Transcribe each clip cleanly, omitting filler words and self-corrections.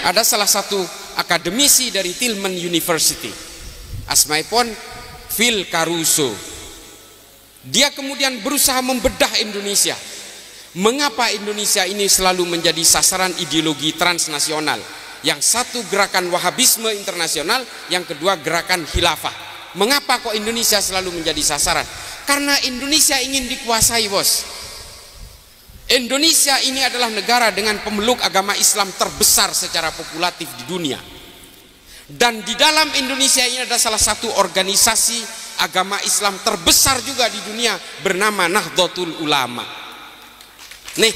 ada salah satu akademisi dari Tillman University, asmaipun Phil Caruso. Dia kemudian berusaha membedah Indonesia. Mengapa Indonesia ini selalu menjadi sasaran ideologi transnasional? Yang satu gerakan Wahabisme internasional, yang kedua gerakan khilafah. Mengapa kok Indonesia selalu menjadi sasaran? Karena Indonesia ingin dikuasai, bos. Indonesia ini adalah negara dengan pemeluk agama Islam terbesar secara populatif di dunia. Dan di dalam Indonesia ini ada salah satu organisasi agama Islam terbesar juga di dunia bernama Nahdlatul Ulama. Nih,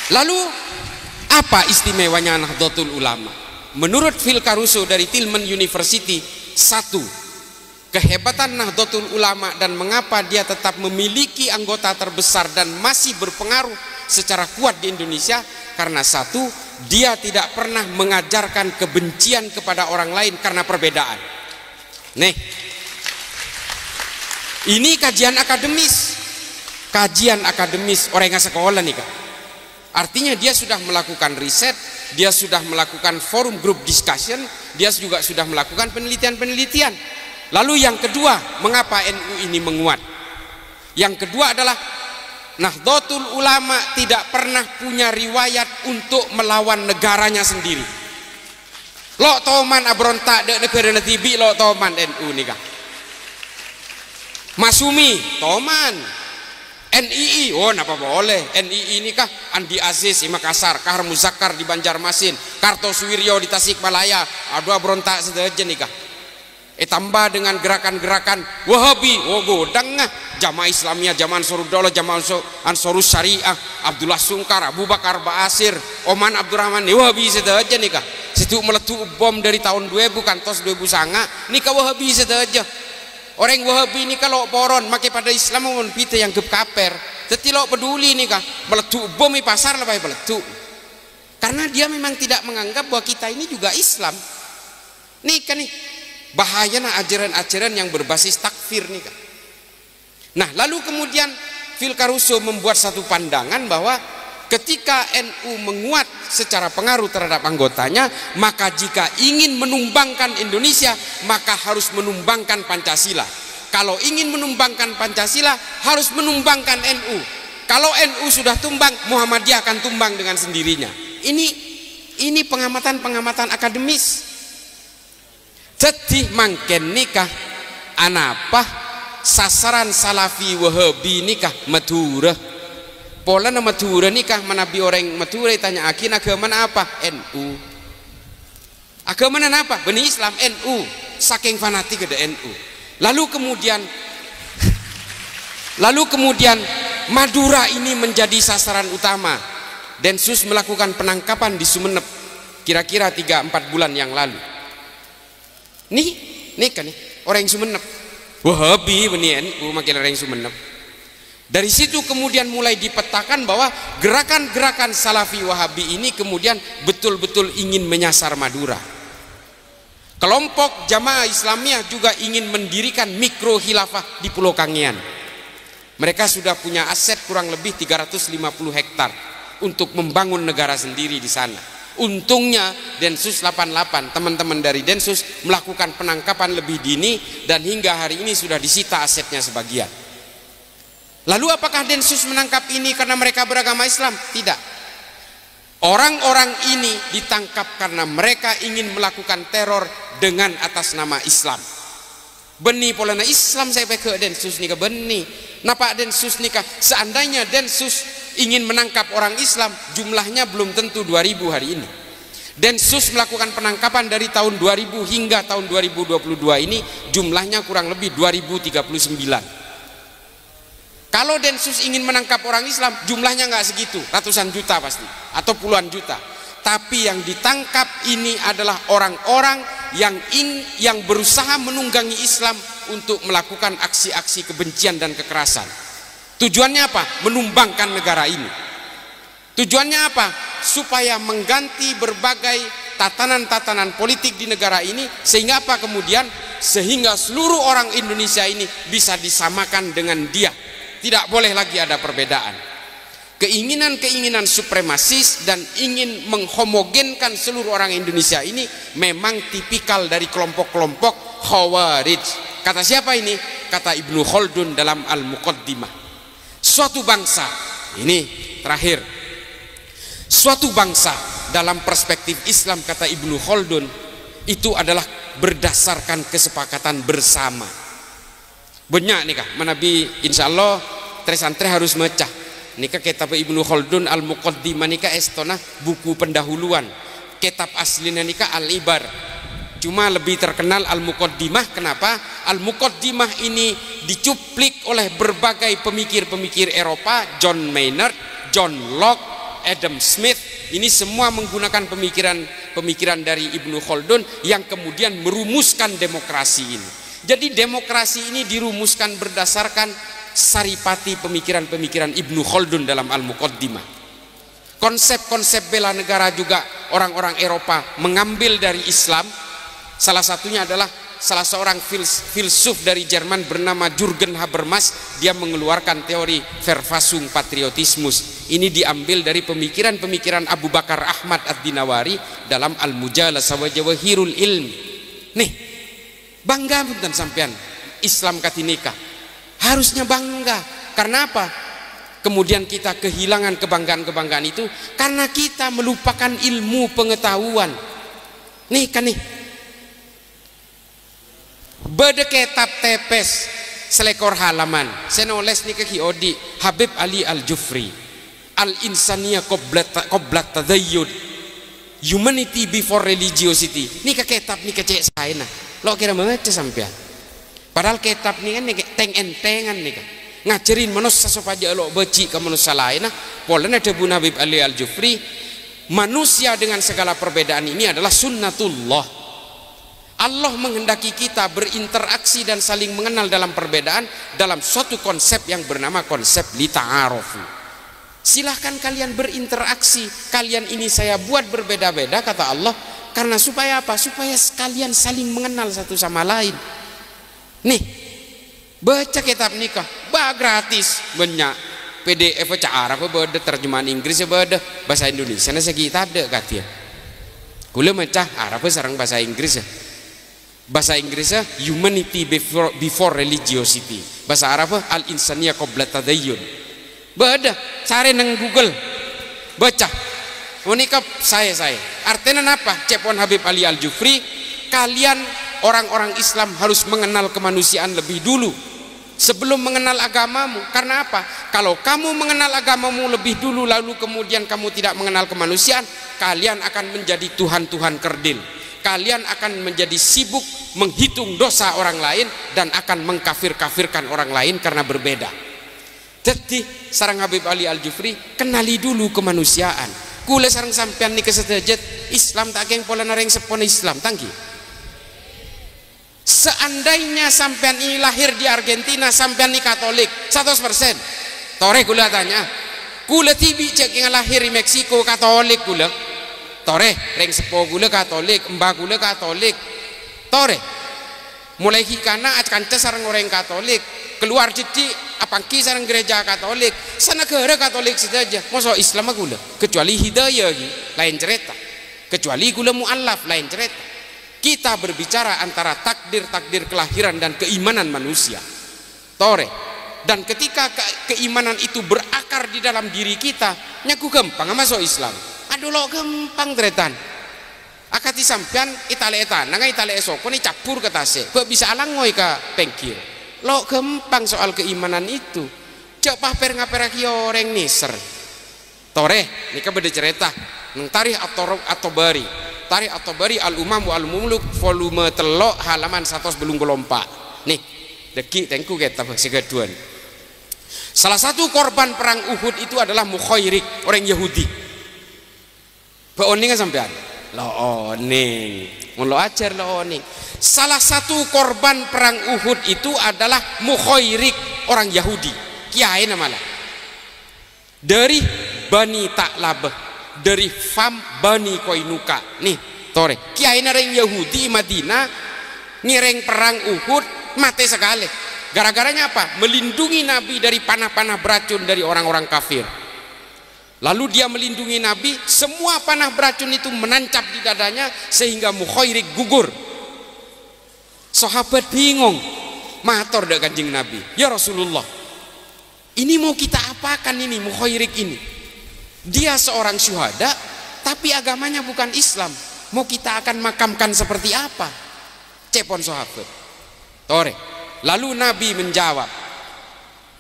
lalu apa istimewanya Nahdlatul Ulama? Menurut Phil Caruso dari Tillman University, satu, kehebatan Nahdlatul Ulama dan mengapa dia tetap memiliki anggota terbesar dan masih berpengaruh secara kuat di Indonesia, karena satu, dia tidak pernah mengajarkan kebencian kepada orang lain karena perbedaan. Nih, ini kajian akademis orang yang sekolah nih Kak. Artinya dia sudah melakukan riset, dia sudah melakukan forum group discussion, dia juga sudah melakukan penelitian-penelitian. Lalu yang kedua, mengapa NU ini menguat? Yang kedua adalah Nahdlatul Ulama tidak pernah punya riwayat untuk melawan negaranya sendiri. Lo toman abrontak de negara tibi lo toman NU nih Kak. Masumi, Toman, NII, oh napa boleh, NII ini kah Andi Aziz di Makassar, Kahar Muzakkar di Banjarmasin, Kartosuwiryo di Tasikmalaya, aduh berontak sedaja nih kah. Tambah dengan gerakan-gerakan Wahabi, oh godang ngah, Jamaah Islamiyah, Jamaah Ansaruddaullah, Jamaah Ansarus Syariah, Abdullah Sungkar, Abu Bakar Ba'asir, Oman Abdurrahman, Wahabi sedaja nih kah. Situ meletup bom dari tahun 2000 kantos 2009, nih kah Wahabi sedaja. Orang Wahabi ini kalau poron makai pada Islam mau pita yang gep kaper, jadi lo peduli nih kah meletup bom di pasar lebih meletup, karena dia memang tidak menganggap bahwa kita ini juga Islam. Nih kan nih bahaya nah ajaran-ajaran yang berbasis takfir nih kah. Nah lalu kemudian Phil Caruso membuat satu pandangan bahwa ketika NU menguat secara pengaruh terhadap anggotanya, maka jika ingin menumbangkan Indonesia, maka harus menumbangkan Pancasila. Kalau ingin menumbangkan Pancasila, harus menumbangkan NU. Kalau NU sudah tumbang, Muhammadiyah akan tumbang dengan sendirinya. Ini pengamatan-pengamatan akademis. Jadi mangken nikah anapa sasaran Salafi Wahabi nikah Madura. Pola nama Madura nikah manabi orang Madura tanya akin agama apa? NU. Agama apa? Bani Islam NU. Saking fanatik ada NU. Lalu kemudian Madura ini menjadi sasaran utama. Densus melakukan penangkapan di Sumeneb kira-kira 3-4 bulan yang lalu. Nih kan nih orang Sumeneb. Wahabi bani NU makin orang Sumeneb. Dari situ kemudian mulai dipetakan bahwa gerakan-gerakan Salafi Wahabi ini kemudian betul-betul ingin menyasar Madura. Kelompok Jamaah Islamiyah juga ingin mendirikan mikro khilafah di Pulau Kangean. Mereka sudah punya aset kurang lebih 350 hektar untuk membangun negara sendiri di sana. Untungnya Densus 88, teman-teman dari Densus melakukan penangkapan lebih dini dan hingga hari ini sudah disita asetnya sebagian. Lalu apakah Densus menangkap ini karena mereka beragama Islam? Tidak. Orang-orang ini ditangkap karena mereka ingin melakukan teror dengan atas nama Islam. Beni polana Islam saya pakai Densus nikah beni. Napa Densus nikah? Seandainya Densus ingin menangkap orang Islam, jumlahnya belum tentu 2000 hari ini. Densus melakukan penangkapan dari tahun 2000 hingga tahun 2022 ini jumlahnya kurang lebih 2039. Kalau Densus ingin menangkap orang Islam, jumlahnya nggak segitu, ratusan juta pasti, atau puluhan juta. Tapi yang ditangkap ini adalah orang-orang yang berusaha menunggangi Islam untuk melakukan aksi-aksi kebencian dan kekerasan. Tujuannya apa? Menumbangkan negara ini. Tujuannya apa? Supaya mengganti berbagai tatanan-tatanan politik di negara ini, sehingga apa kemudian? Sehingga seluruh orang Indonesia ini bisa disamakan dengan dia. Tidak boleh lagi ada perbedaan. keinginan-keinginan supremasis dan ingin menghomogenkan seluruh orang Indonesia ini memang tipikal dari kelompok-kelompok Khawarij. Kata siapa ini? Kata Ibnu Khaldun dalam Al-Muqaddimah. Suatu bangsa, ini terakhir, suatu bangsa dalam perspektif Islam kata Ibnu Khaldun itu adalah berdasarkan kesepakatan bersama. Banyak nih kah menabi insyaallah tres-antre harus mecah nikah kitab Ibnu Khaldun Al-Muqaddimah nikah estona buku pendahuluan, kitab aslinya nikah Al-Ibar, cuma lebih terkenal Al-Muqaddimah. Kenapa? Al-Muqaddimah ini dicuplik oleh berbagai pemikir-pemikir Eropa, John Maynard, John Locke, Adam Smith. Ini semua menggunakan pemikiran dari Ibnu Khaldun yang kemudian merumuskan demokrasi ini. Jadi demokrasi ini dirumuskan berdasarkan saripati pemikiran-pemikiran Ibnu Khaldun dalam Al-Muqaddimah. Konsep-konsep bela negara juga orang-orang Eropa mengambil dari Islam. Salah satunya adalah salah seorang filsuf dari Jerman bernama Jürgen Habermas. Dia mengeluarkan teori Verfassung Patriotismus. Ini diambil dari pemikiran-pemikiran Abu Bakar Ahmad Ad-Dinawari dalam Al-Mujalasah wa Jawahirul Ilmi. Nih, bangga punten sampean Islam katinika. Harusnya bangga. Karena apa? Kemudian kita kehilangan kebanggaan-kebanggaan itu karena kita melupakan ilmu pengetahuan. Nih kan nih, beda kitab tepes selekor halaman saya nulis nih ke Odi Habib Ali Al-Jufri, Al-Insaniyah Qoblat Tadayyud, Humanity Before Religiosity. Nih ke kitab nih ke cek saya nah. Lo kira banget sampean. Padahal kitab nih kan nih teng-entengan nih kan. Ngajarin manusia supaya lo beci ke manusia lain nah. Polanya ada Bun Habib Ali Al-Jufri, manusia dengan segala perbedaan ini adalah sunnatullah. Allah menghendaki kita berinteraksi dan saling mengenal dalam perbedaan dalam suatu konsep yang bernama konsep lita'arofu. Silahkan kalian berinteraksi. Kalian ini saya buat berbeda-beda kata Allah. Karena supaya apa? Supaya kalian saling mengenal satu sama lain. Nih, baca kitab nikah, bah gratis, banyak PDF baca Arab, beda terjemahan Inggris, beda bahasa Indonesia. Nah segitu ada katanya. Kula macah Arab sareng bahasa Inggris ya. Bahasa Inggrisnya Humanity Before Religiosity. Bahasa Arab Al-Insaniyah Qoblat Tadayyun. Beda, cari nang Google, baca. Menikah saya. Artinya apa? Cepon Habib Ali Al-Jufri, kalian orang-orang Islam harus mengenal kemanusiaan lebih dulu sebelum mengenal agamamu. Karena apa? Kalau kamu mengenal agamamu lebih dulu lalu kemudian kamu tidak mengenal kemanusiaan, kalian akan menjadi tuhan-tuhan kerdil. Kalian akan menjadi sibuk menghitung dosa orang lain dan akan mengkafir-kafirkan orang lain karena berbeda. Jadi sarang Habib Ali Al-Jufri, kenali dulu kemanusiaan. Kule sarang sampean nih kesedajat Islam tak geng pola nareng sepon Islam tangki. Seandainya sampean ini lahir di Argentina, sampean ini Katolik 100%. Tore kula tanya, kula tibi cek yang lahir di Meksiko Katolik kula. Tore reng sepo kula Katolik, mbak kula Katolik. Tore mulai hikana akan sareng orang Katolik, keluar cici apangki sareng gereja Katolik, sanegara Katolik saja. Masa Islam kula kecuali hidayah lain cerita, kecuali kula mu'allaf lain cerita. Kita berbicara antara takdir kelahiran dan keimanan manusia. Tore. Dan ketika keimanan itu berakar di dalam diri kita, nyaku gampang masuk Islam. Aduh lo gampang tretan. Akati sampean itale etan, nanga itale esoko ni capur ke tase. Kok bisa alangoy ka pengkir. Lo gampang soal keimanan itu. Cek paper ngaperaki orang niser. Tore, ini beda cerita. Nang tarikh At-Tabari. Tarikh At-Tabari Al-Umam wa Al-Muluk volume telok halaman 100 belum gelompak. Nih, deki tengku kita segaduan. Salah satu korban perang Uhud itu adalah Mukhairik, orang Yahudi. Beoning sampean? Lo oning. Mun lo ajar lo oning. Salah satu korban perang Uhud itu adalah Mukhairik, orang Yahudi. Kiai namanya. Dari Bani Ta'labah. Dari Fam Bani Koinuka. Nih tore kiai nareng Yahudi Madinah ngireng perang Uhud mati sekali. Gara-garanya apa? Melindungi Nabi dari panah-panah beracun dari orang-orang kafir. Lalu dia melindungi Nabi, semua panah beracun itu menancap di dadanya sehingga Mukhairik gugur. Sahabat bingung, matur dak Kanjeng Nabi, ya Rasulullah, ini mau kita apakan ini Mukhairik ini? Dia seorang syuhada tapi agamanya bukan Islam, mau kita akan makamkan seperti apa? Cepon sahabat. Tore. Lalu Nabi menjawab,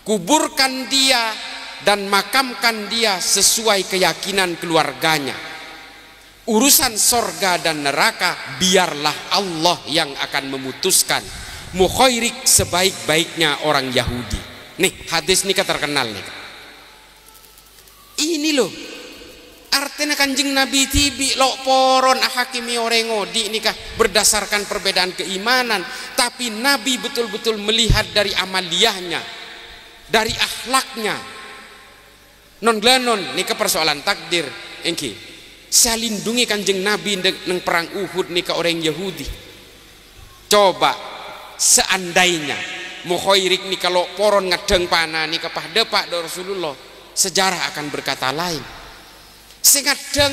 kuburkan dia dan makamkan dia sesuai keyakinan keluarganya. Urusan sorga dan neraka biarlah Allah yang akan memutuskan. Mukhairik sebaik-baiknya orang Yahudi. Nih hadis ini terkenal nih. Ini loh artinya Kanjeng Nabi tibi lo poron ahakimi orengo di nikah berdasarkan perbedaan keimanan, tapi Nabi betul-betul melihat dari amaliyahnya, dari akhlaknya. Non glanon nika persoalan takdir engki saya lindungi Kanjeng Nabi neng perang Uhud nika orang Yahudi. Coba seandainya Mukhairik nika lo poron ngedeng panah nika pahdepak do Rasulullah, sejarah akan berkata lain. Sengadeng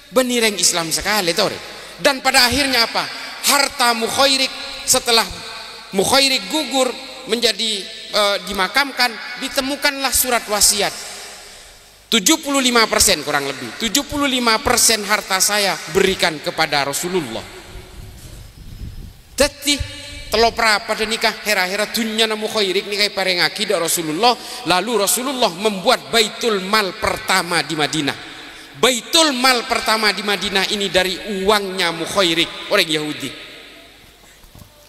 benireng Islam sekali tore. Dan pada akhirnya apa? Harta Mukhairik setelah Mukhairik gugur menjadi dimakamkan, ditemukanlah surat wasiat. 75% kurang lebih 75% harta saya berikan kepada Rasulullah. Jadi telo pada nikah hera-hera dunya na Mukhairik nikah parengaki da Rasulullah. Lalu Rasulullah membuat Baitul Mal pertama di Madinah. Baitul Mal pertama di Madinah ini dari uangnya Mukhairik orang Yahudi.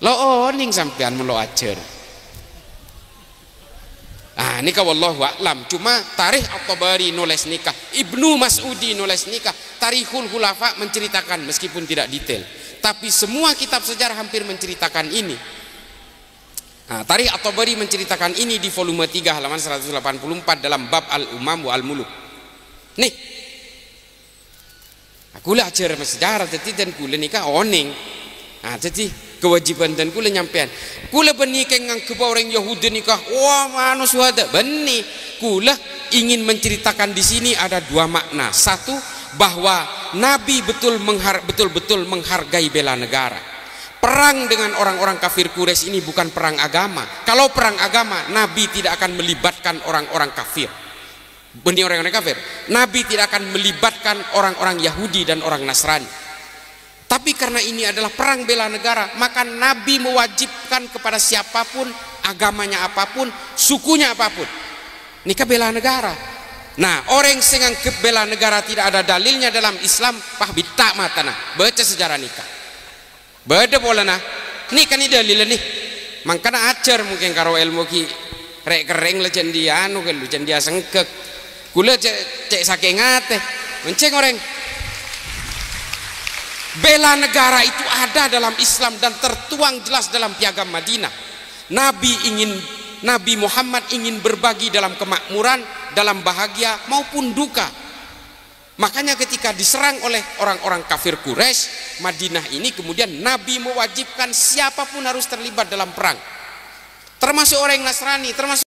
Lo ning sampean melo ajar. Ah nikah wallahu a'lam. Cuma Tarikh At-Tabari nulis nikah, Ibnu Mas'udi nulis nikah, Tarikhul Khulafa menceritakan meskipun tidak detail, tapi semua kitab sejarah hampir menceritakan ini. Nah, Tarikh At-Tabari menceritakan ini di volume 3 halaman 184 dalam bab Al-Umam wa Al-Muluk. Nih aku lah ajar sejarah jadi dan kula nikah oning. Nah jadi kewajiban dan kula nyampean kula benih kengang kepa orang Yahudi nikah wah manu suhada benih kula ingin menceritakan di sini ada dua makna. Satu, bahwa Nabi betul-betul menghargai bela negara. Perang dengan orang-orang kafir Quraisy ini bukan perang agama. Kalau perang agama Nabi tidak akan melibatkan orang-orang kafir, benih orang-orang kafir. Nabi tidak akan melibatkan orang-orang Yahudi dan orang Nasrani. Tapi karena ini adalah perang bela negara, maka Nabi mewajibkan kepada siapapun, agamanya apapun, sukunya apapun, nikah bela negara. Nah, orang yang bela negara tidak ada dalilnya dalam Islam, pah bitak matana. Baca sejarah nikah. Beda bola nah. Nikah ini dalil nih. Mangkana ajar mungkin karo ilmu ki rek kereng lejen dia anu kan lejen dia sengkek. Kula cek saking ngate. Menceng orang bela negara itu ada dalam Islam dan tertuang jelas dalam Piagam Madinah. Nabi Muhammad ingin berbagi dalam kemakmuran, dalam bahagia maupun duka. Makanya ketika diserang oleh orang-orang kafir Quraisy, Madinah ini kemudian Nabi mewajibkan siapapun harus terlibat dalam perang. Termasuk orang Nasrani, termasuk